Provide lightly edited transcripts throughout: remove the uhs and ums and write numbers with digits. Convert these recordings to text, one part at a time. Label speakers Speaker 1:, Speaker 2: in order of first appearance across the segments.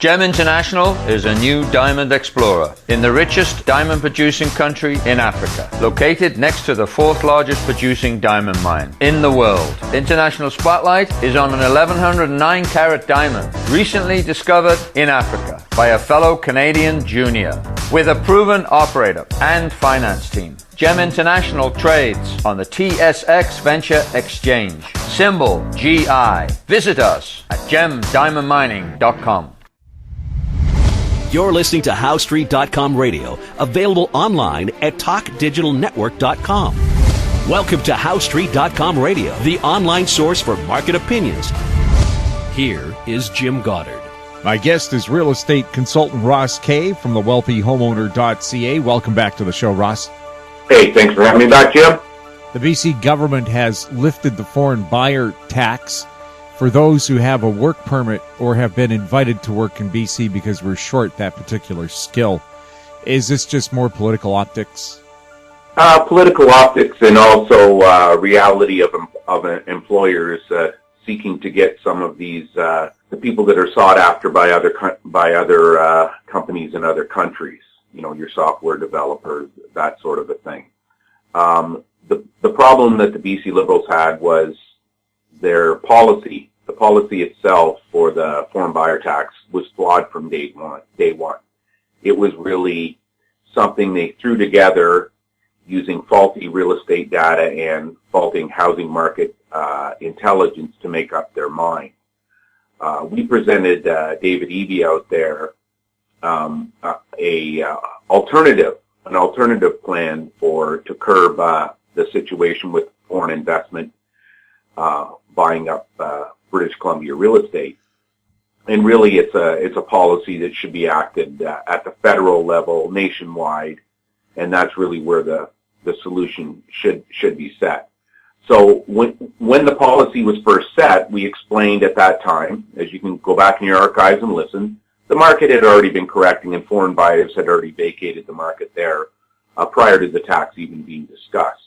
Speaker 1: GEM International is a new diamond explorer in the richest diamond producing country in Africa, located next to the fourth largest producing diamond mine in the world. International Spotlight is on an 1109 carat diamond recently discovered in Africa by a fellow Canadian junior with a proven operator and finance team. GEM International trades on the TSX Venture Exchange, symbol GI. Visit us at gemdiamondmining.com.
Speaker 2: You're listening to HowStreet.com radio, available online at TalkDigitalNetwork.com. Welcome to HowStreet.com radio, the online source for market opinions. Here is Jim Goddard.
Speaker 3: My guest is real estate consultant Ross Kay from the wealthyhomeowner.ca. Welcome back to the show, Ross.
Speaker 4: Hey, thanks for having me back, Jim.
Speaker 3: The BC government has lifted the foreign buyer tax for those who have a work permit or have been invited to work in BC because we're short that particular skill. Is this just more political optics?
Speaker 4: Political optics, and also reality of employers seeking to get some of these the people that are sought after by other companies in other countries. You know, your software developers, that sort of a thing. The problem that the BC Liberals had was their policy. The policy itself for the foreign buyer tax was flawed from day one. It was really something they threw together using faulty real estate data and faulty housing market intelligence to make up their mind. We presented David Eby out there an alternative plan to curb the situation with foreign investment buying up British Columbia real estate. And really, it's a policy that should be acted at the federal level, nationwide, and that's really where the solution should be set. So when the policy was first set, we explained at that time, as you can go back in your archives and listen, the market had already been correcting and foreign buyers had already vacated the market there prior to the tax even being discussed.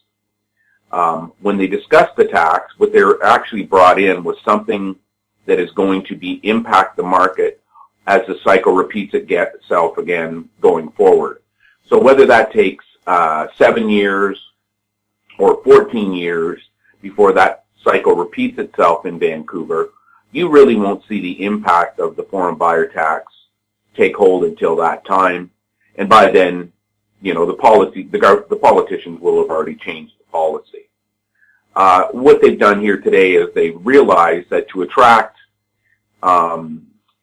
Speaker 4: When they discussed the tax, what they actually brought in was something that is going to impact the market as the cycle repeats itself again going forward. So whether that takes 7 years or 14 years before that cycle repeats itself in Vancouver, you really won't see the impact of the foreign buyer tax take hold until that time. And by then, you know, the politicians will have already changed the policy. What they've done here today is they realized that to attract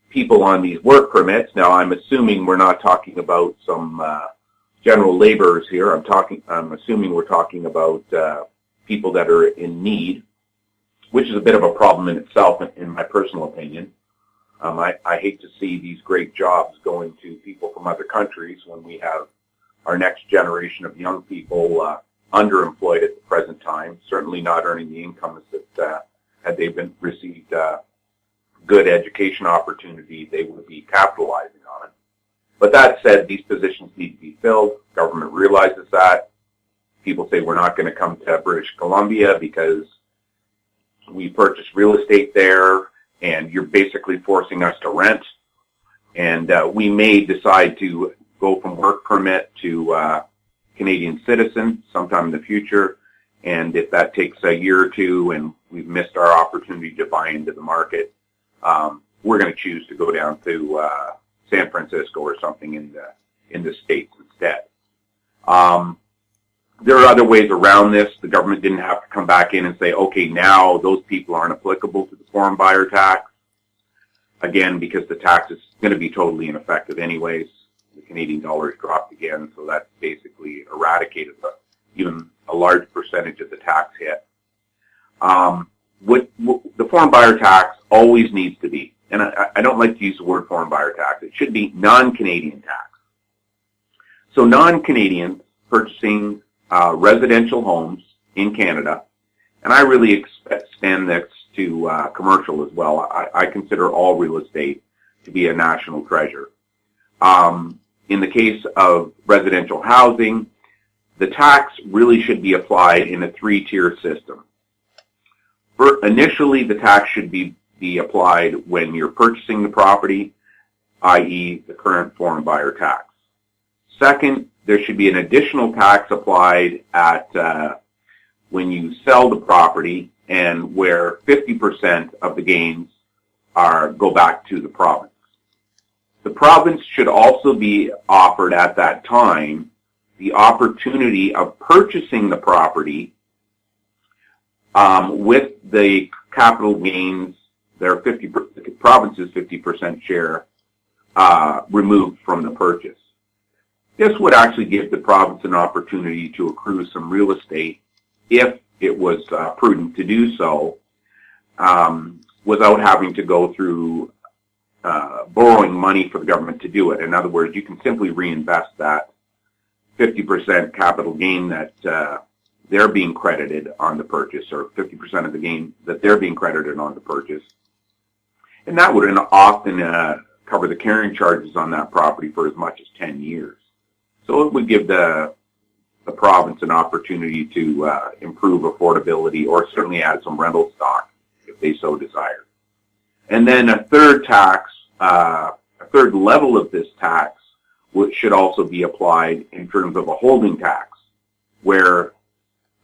Speaker 4: people on these work permits, now I'm assuming we're not talking about some general laborers here. I'm assuming we're talking about people that are in need, which is a bit of a problem in itself, in my personal opinion. I hate to see these great jobs going to people from other countries when we have our next generation of young people underemployed at the present time, certainly not earning the incomes that had they received good education opportunity, they would be capitalizing on it. But that said, these positions need to be filled. Government realizes that. People say we're not going to come to British Columbia because we purchased real estate there and you're basically forcing us to rent. And we may decide to go from work permit to Canadian citizen sometime in the future. And if that takes a year or two and we've missed our opportunity to buy into the market, we're going to choose to go down to San Francisco or something in the States instead. There are other ways around this. The government didn't have to come back in and say, okay, now those people aren't applicable to the foreign buyer tax. Again, because the tax is going to be totally ineffective anyways. The Canadian dollar has dropped again, so that's basically eradicated even a large percentage of the tax hit. What the foreign buyer tax always needs to be, and I don't like to use the word foreign buyer tax, it should be non-Canadian tax. So non-Canadians purchasing residential homes in Canada, and I really extend this to commercial as well. I consider all real estate to be a national treasure. In the case of residential housing, the tax really should be applied in a three-tier system. Initially, the tax should be applied when you're purchasing the property. i.e. the current foreign buyer tax. Second, there should be an additional tax applied at when you sell the property, and where 50% of the gains go back to the province. The province should also be offered at that time the opportunity of purchasing the property with the capital gains, the province's 50% share removed from the purchase. This would actually give the province an opportunity to accrue some real estate if it was prudent to do so, without having to go through borrowing money for the government to do it. In other words, you can simply reinvest that 50% capital gain that they're being credited on the purchase, or 50% of the gain that they're being credited on the purchase. And that would often cover the carrying charges on that property for as much as 10 years. So it would give the province an opportunity to improve affordability, or certainly add some rental stock if they so desire. And then a third tax, a third level of this tax, which should also be applied in terms of a holding tax, where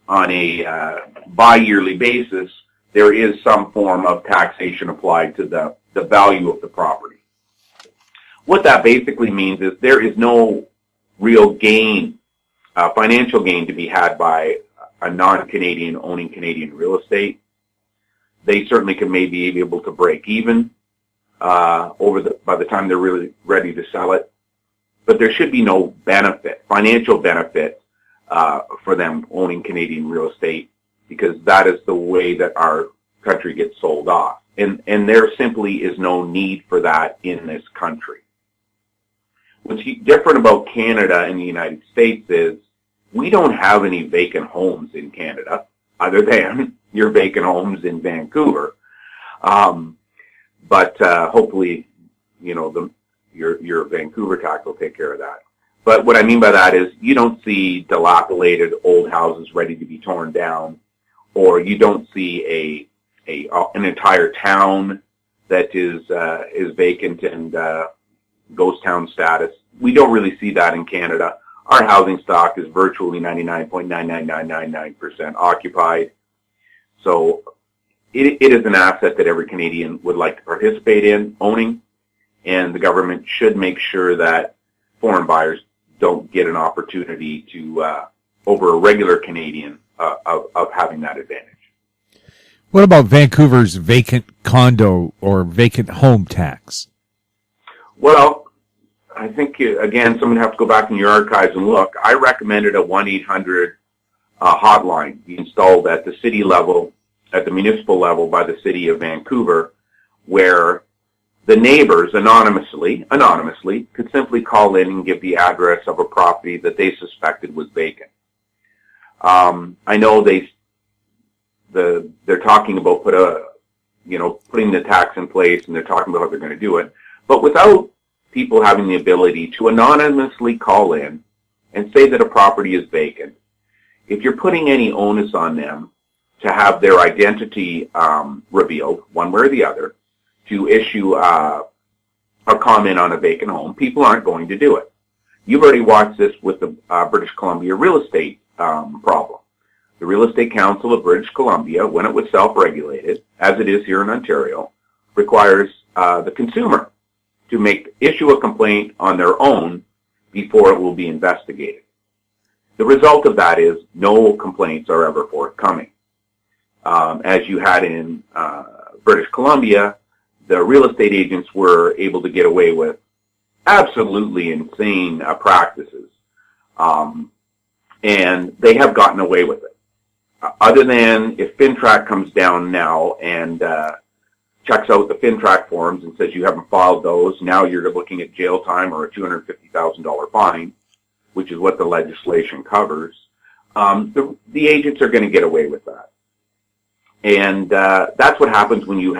Speaker 4: on a bi-yearly basis, there is some form of taxation applied to the value of the property. What that basically means is there is no real gain, financial gain, to be had by a non-Canadian owning Canadian real estate. They certainly can maybe be able to break even by the time they're really ready to sell it. But there should be no benefit, financial benefit, for them owning Canadian real estate, because that is the way that our country gets sold off. And there simply is no need for that in this country. What's different about Canada and the United States is we don't have any vacant homes in Canada, other than your vacant homes in Vancouver. But hopefully, you know, your Vancouver tax will take care of that. But what I mean by that is you don't see dilapidated old houses ready to be torn down, or you don't see an entire town that is vacant and ghost town status. We don't really see that in Canada. Our housing stock is virtually 99.99999% occupied. So it is an asset that every Canadian would like to participate in owning, and the government should make sure that foreign buyers don't get an opportunity to, over a regular Canadian, of having that advantage.
Speaker 3: What about Vancouver's vacant condo or vacant home tax?
Speaker 4: Well, I think, again, someone would have to go back in your archives and look. I recommended a 1-800 hotline be installed at the city level, at the municipal level by the city of Vancouver, where the neighbors anonymously could simply call in and give the address of a property that they suspected was vacant. I know they're talking about putting the tax in place, and they're talking about how they're going to do it, but without people having the ability to anonymously call in and say that a property is vacant, if you're putting any onus on them to have their identity revealed, one way or the other, to issue a comment on a vacant home, people aren't going to do it. You've already watched this with the British Columbia real estate problem. The Real Estate Council of British Columbia, when it was self-regulated, as it is here in Ontario, requires the consumer to issue a complaint on their own before it will be investigated. The result of that is no complaints are ever forthcoming. As you had in British Columbia, the real estate agents were able to get away with absolutely insane practices, and they have gotten away with it. Other than if FinTrack comes down now and checks out the FinTrack forms and says you haven't filed those, now you're looking at jail time or a $250,000 fine, which is what the legislation covers. The agents are going to get away with that. And that's what happens when you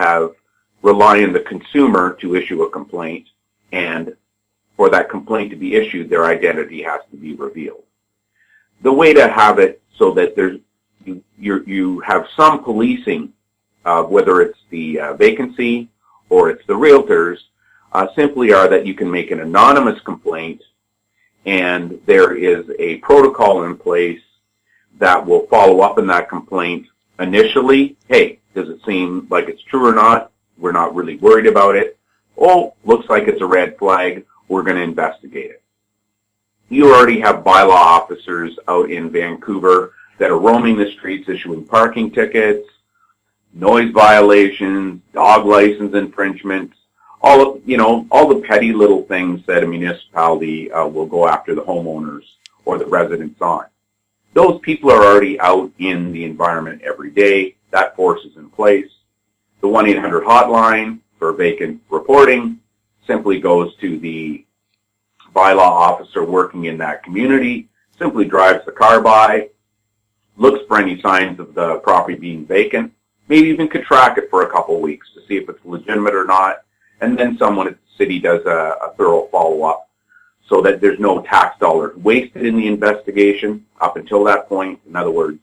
Speaker 4: rely on the consumer to issue a complaint, and for that complaint to be issued, their identity has to be revealed. The way to have it so that you have some policing, whether it's the vacancy or it's the realtors, simply are that you can make an anonymous complaint, and there is a protocol in place that will follow up in that complaint initially. Hey, does it seem like it's true or not? We're not really worried about it. Oh, looks like it's a red flag. We're going to investigate it. You already have bylaw officers out in Vancouver that are roaming the streets issuing parking tickets, noise violations, dog license infringements, all the petty little things that a municipality will go after the homeowners or the residents on. Those people are already out in the environment every day. That force is in place. The 1-800 hotline for vacant reporting simply goes to the bylaw officer working in that community, simply drives the car by, looks for any signs of the property being vacant, maybe even could track it for a couple of weeks to see if it's legitimate or not, and then someone at the city does a thorough follow-up so that there's no tax dollars wasted in the investigation up until that point. In other words,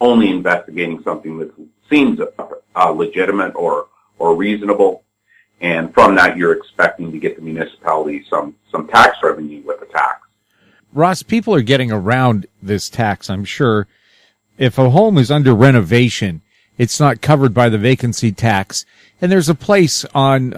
Speaker 4: only investigating something that seems legitimate or reasonable, and from that you're expecting to get the municipality some tax revenue with the tax.
Speaker 3: Ross, people are getting around this tax, I'm sure. If a home is under renovation, it's not covered by the vacancy tax. And there's a place on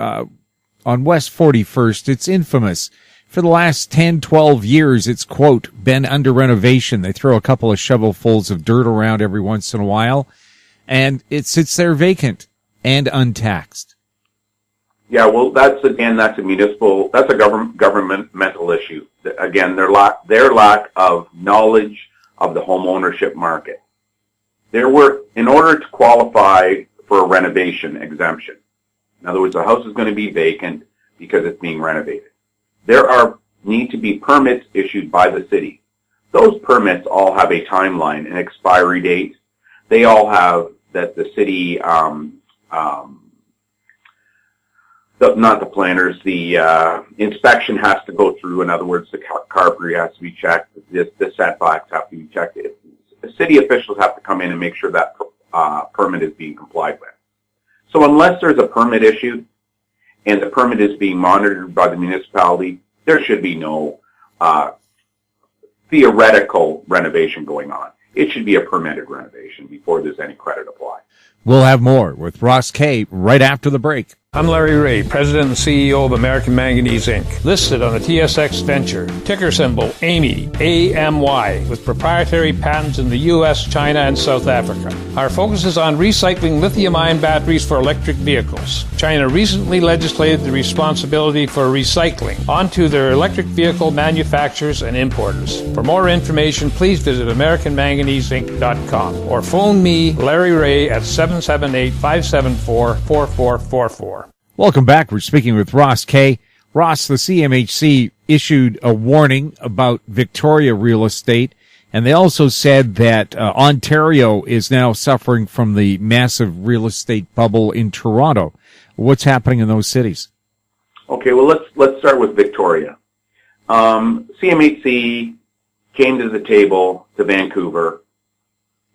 Speaker 3: West 41st. It's infamous. For the last 10, 12 years, it's, quote, been under renovation. They throw a couple of shovelfuls of dirt around every once in a while, and it sits there vacant and untaxed.
Speaker 4: Yeah, well, that's a governmental issue. Again, their lack of knowledge of the home ownership market. In order to qualify for a renovation exemption, in other words, the house is going to be vacant because it's being renovated. There need to be permits issued by the city. Those permits all have a timeline, an expiry date. They all have that the city, not the planners, the inspection has to go through. In other words, the carpentry has to be checked. The setbacks have to be checked. The city officials have to come in and make sure that permit is being complied with. So unless there's a permit issued and the permit is being monitored by the municipality, there should be no theoretical renovation going on. It should be a permitted renovation before there's any credit applied.
Speaker 3: We'll have more with Ross Kay right after the break.
Speaker 5: I'm Larry Ray, President and CEO of American Manganese Inc., listed on the TSX Venture, ticker symbol AMY, A-M-Y, with proprietary patents in the U.S., China, and South Africa. Our focus is on recycling lithium-ion batteries for electric vehicles. China recently legislated the responsibility for recycling onto their electric vehicle manufacturers and importers. For more information, please visit AmericanManganeseInc.com or phone me, Larry Ray, at 778-574-4444.
Speaker 3: Welcome back. We're speaking with Ross Kay. Ross, the CMHC issued a warning about Victoria real estate, and they also said that Ontario is now suffering from the massive real estate bubble in Toronto. What's happening in those cities?
Speaker 4: Okay, well, let's start with Victoria. CMHC came to the table to Vancouver,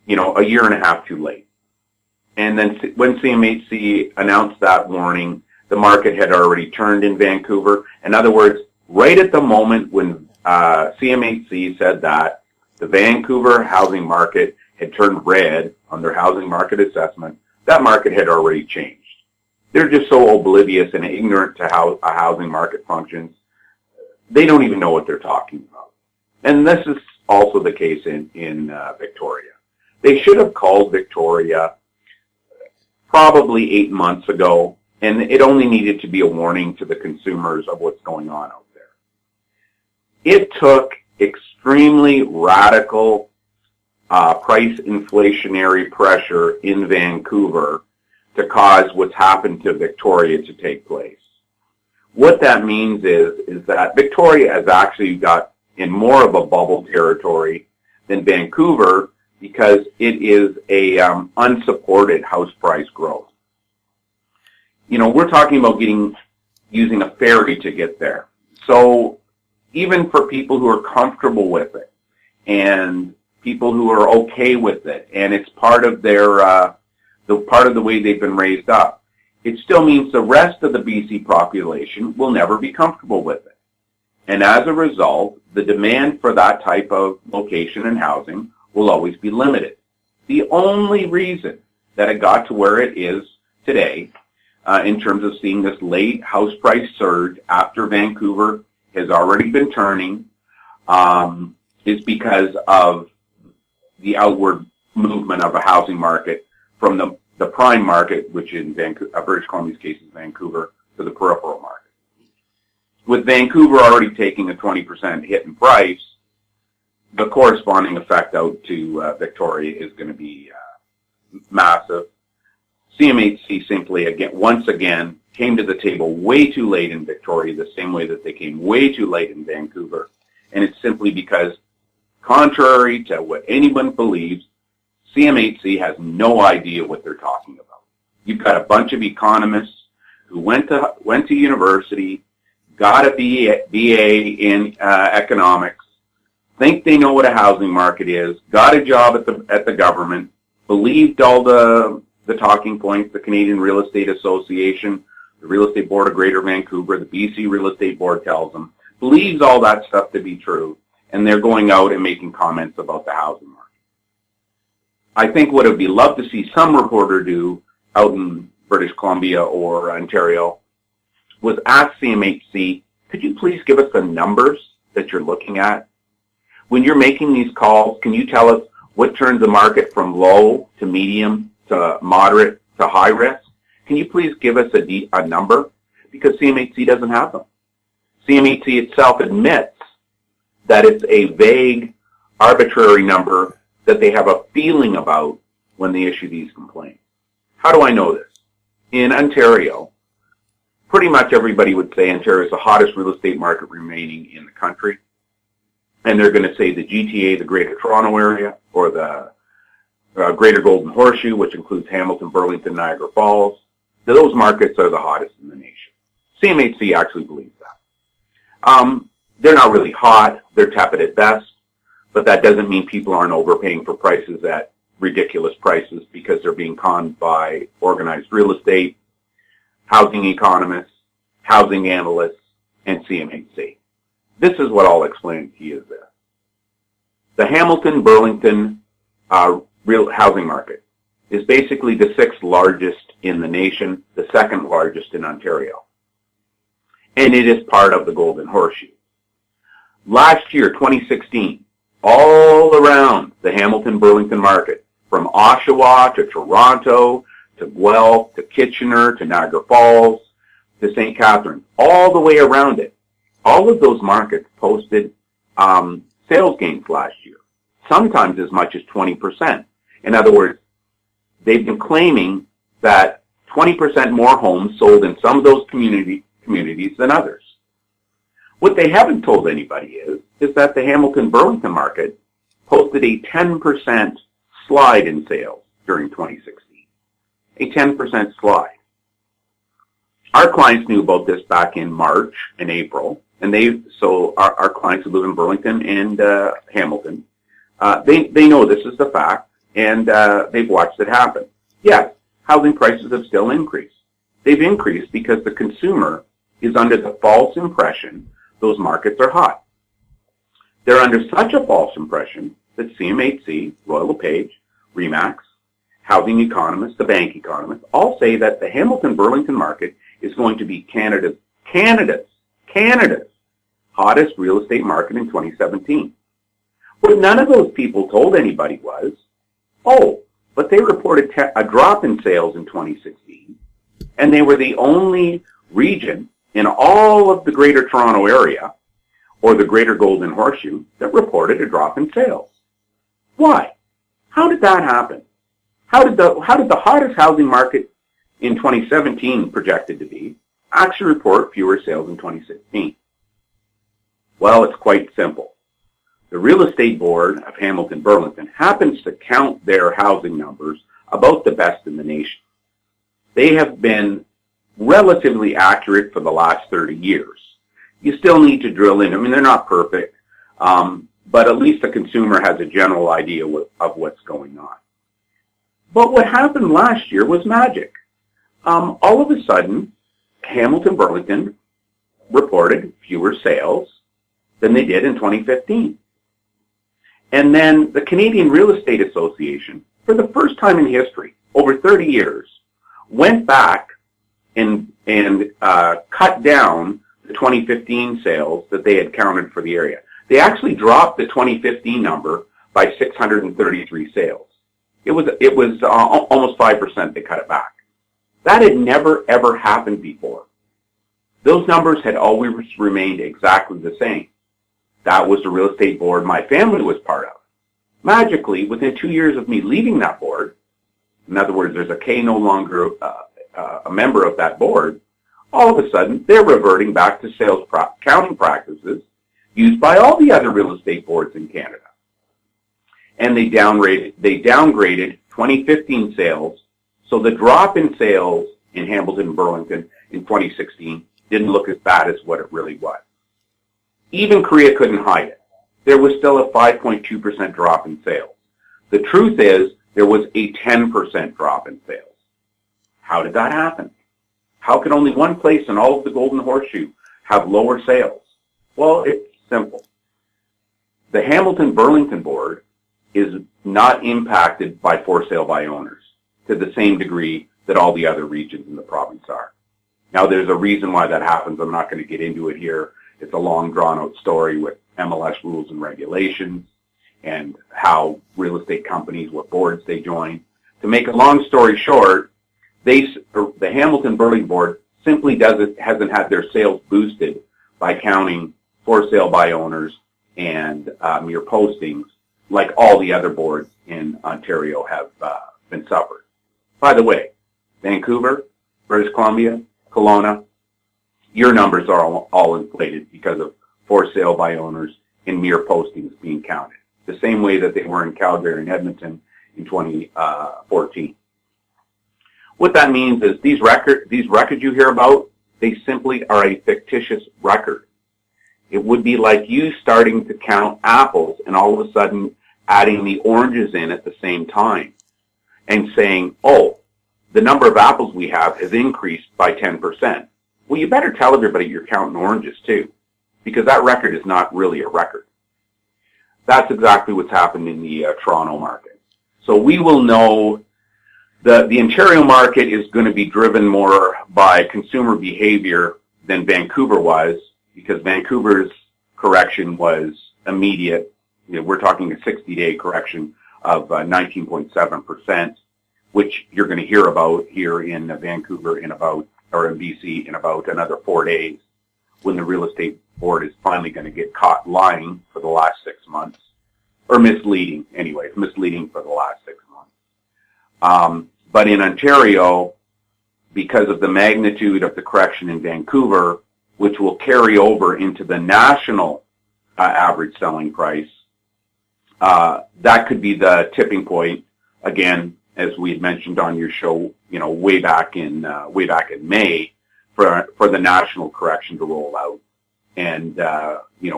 Speaker 4: a year and a half too late. And then when CMHC announced that warning, the market had already turned in Vancouver. In other words, right at the moment when CMHC said that, the Vancouver housing market had turned red on their housing market assessment, that market had already changed. They're just so oblivious and ignorant to how a housing market functions. They don't even know what they're talking about. And this is also the case in Victoria. They should have called Victoria probably 8 months ago, and it only needed to be a warning to the consumers of what's going on out there. It took extremely radical price inflationary pressure in Vancouver to cause what's happened to Victoria to take place. What that means is that Victoria has actually got in more of a bubble territory than Vancouver because it is a unsupported house price growth. We're talking about using a ferry to get there. So even for people who are comfortable with it and people who are okay with it, and it's part of their part of the way they've been raised up, it still means the rest of the BC population will never be comfortable with it. And as a result, the demand for that type of location and housing will always be limited. The only reason that it got to where it is today, in terms of seeing this late house price surge after Vancouver has already been turning, is because of the outward movement of a housing market from the prime market, which in British Columbia's case is Vancouver, to the peripheral market. With Vancouver already taking a 20% hit in price, the corresponding effect out to Victoria is going to be massive. CMHC simply, once again, came to the table way too late in Victoria, the same way that they came way too late in Vancouver. And it's simply because, contrary to what anyone believes, CMHC has no idea what they're talking about. You've got a bunch of economists who went to university, got a BA in economics, think they know what a housing market is, got a job at the government, believed all the talking points, the Canadian Real Estate Association, the Real Estate Board of Greater Vancouver, the BC Real Estate Board tells them, believes all that stuff to be true, and they're going out and making comments about the housing market. I think what it would be love to see some reporter do out in British Columbia or Ontario was ask CMHC, could you please give us the numbers that you're looking at? When you're making these calls, can you tell us what turns the market from low to medium to moderate to high risk? Can you please give us a number? Because CMHC doesn't have them. CMHC itself admits that it's a vague, arbitrary number that they have a feeling about when they issue these complaints. How do I know this? In Ontario, pretty much everybody would say Ontario is the hottest real estate market remaining in the country. And they're going to say the GTA, the Greater Toronto Area, or the Greater Golden Horseshoe, which includes Hamilton, Burlington, Niagara Falls. Those markets are the hottest in the nation. CMHC actually believes that. They're not really hot. They're tepid at best. But that doesn't mean people aren't overpaying for prices at ridiculous prices because they're being conned by organized real estate, housing economists, housing analysts, and CMHC. This is what I'll explain to you is this. The Hamilton-Burlington real housing market is basically the 6th largest in the nation, the 2nd largest in Ontario. And it is part of the Golden Horseshoe. Last year, 2016, all around the Hamilton-Burlington market, from Oshawa to Toronto to Guelph to Kitchener to Niagara Falls to St. Catharines, all the way around it, all of those markets posted sales gains last year, sometimes as much as 20%. In other words, they've been claiming that 20% more homes sold in some of those communities than others. What they haven't told anybody is that the Hamilton-Burlington market posted a 10% slide in sales during 2016. A 10% slide. Our clients knew about this back in March and April, and our clients who live in Burlington and Hamilton, they know this is the fact, and they've watched it happen. Yes, housing prices have still increased. They've increased because the consumer is under the false impression those markets are hot. They're under such a false impression that CMHC, Royal LePage, RE/MAX, housing economists, the bank economists, all say that the Hamilton-Burlington market is going to be Canada's hottest real estate market in 2017. What none of those people told anybody was, but they reported a drop in sales in 2016, and they were the only region in all of the Greater Toronto Area, or the Greater Golden Horseshoe, that reported a drop in sales. Why? How did that happen? How did the hottest housing market in 2017 projected to be actually report fewer sales in 2016? Well, it's quite simple. The Real Estate Board of Hamilton-Burlington happens to count their housing numbers about the best in the nation. They have been relatively accurate for the last 30 years. You still need to drill in. I mean, they're not perfect, but at least the consumer has a general idea of what's going on. But what happened last year was magic. All of a sudden, Hamilton Burlington reported fewer sales than they did in 2015. And then the Canadian Real Estate Association, for the first time in history, over 30 years, went back and cut down the 2015 sales that they had counted for the area. They actually dropped the 2015 number by 633 sales. It was almost 5% they cut it back. That had never, ever happened before. Those numbers had always remained exactly the same. That was the real estate board my family was part of. Magically, within 2 years of me leaving that board, in other words, there's a K no longer a member of that board, all of a sudden they're reverting back to sales counting practices used by all the other real estate boards in Canada. And they downgraded 2015 sales, so the drop in sales in Hamilton and Burlington in 2016 didn't look as bad as what it really was. Even Korea couldn't hide it. There was still a 5.2% drop in sales. The truth is, there was a 10% drop in sales. How did that happen? How could only one place in all of the Golden Horseshoe have lower sales? Well, it's simple. The Hamilton-Burlington board is not impacted by for sale by owners to the same degree that all the other regions in the province are. Now, there's a reason why that happens. I'm not going to get into it here. It's a long, drawn-out story with MLS rules and regulations and how real estate companies, what boards they join. To make a long story short, the Hamilton-Burlington board simply hasn't had their sales boosted by counting for sale by owners and mere postings like all the other boards in Ontario have been suffered. By the way, Vancouver, British Columbia, Kelowna, your numbers are all inflated because of for sale by owners and mere postings being counted, the same way that they were in Calgary and Edmonton in 2014. What that means is these records you hear about, they simply are a fictitious record. It would be like you starting to count apples and all of a sudden adding the oranges in at the same time and saying, oh, the number of apples we have has increased by 10%. Well, you better tell everybody you're counting oranges too, because that record is not really a record. That's exactly what's happened in the Toronto market. So we will know the Ontario market is going to be driven more by consumer behavior than Vancouver was, because Vancouver's correction was immediate. You know, we're talking a 60-day correction of 19.7%, which you're going to hear about here in Vancouver in BC in about another 4 days, when the real estate board is finally going to get caught lying for the last 6 months, or misleading anyway. It's misleading for the last 6 months. But in Ontario, because of the magnitude of the correction in Vancouver, which will carry over into the national average selling price, that could be the tipping point. Again, as we had mentioned on your show, way back in May, for the national correction to roll out, and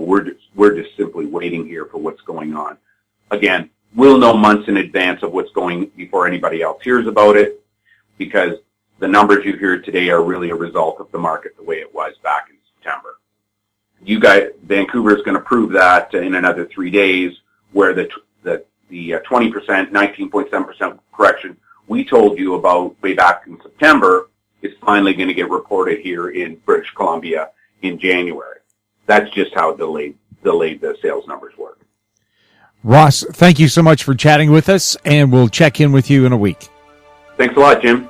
Speaker 4: we're just simply waiting here for what's going on. Again, we'll know months in advance of what's going before anybody else hears about it, because the numbers you hear today are really a result of the market the way it was back in September. Vancouver is going to prove that in another 3 days, where the 20%, 19.7% correction we told you about way back in September is finally going to get reported here in British Columbia in January. That's just how delayed the sales numbers work.
Speaker 3: Ross, thank you so much for chatting with us, and we'll check in with you in a week.
Speaker 4: Thanks a lot, Jim.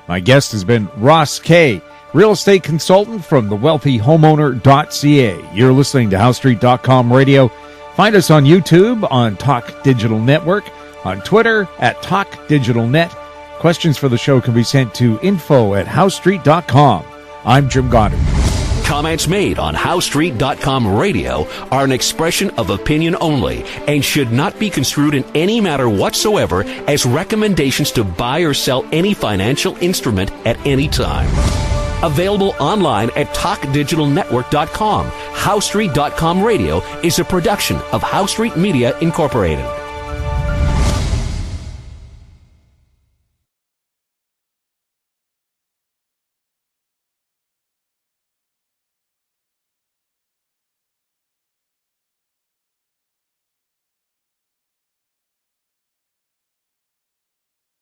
Speaker 3: My guest has been Ross Kay, real estate consultant from thewealthyhomeowner.ca. You're listening to HoweStreet.com radio. Find us on YouTube, on Talk Digital Network, on Twitter at Talk Digital Net. Questions for the show can be sent to info@HoweStreet.com. I'm Jim Goddard.
Speaker 2: Comments made on HoweStreet.com radio are an expression of opinion only and should not be construed in any matter whatsoever as recommendations to buy or sell any financial instrument at any time. Available online at TalkDigitalNetwork.com. HoweStreet.com radio is a production of Howe Street Media Incorporated.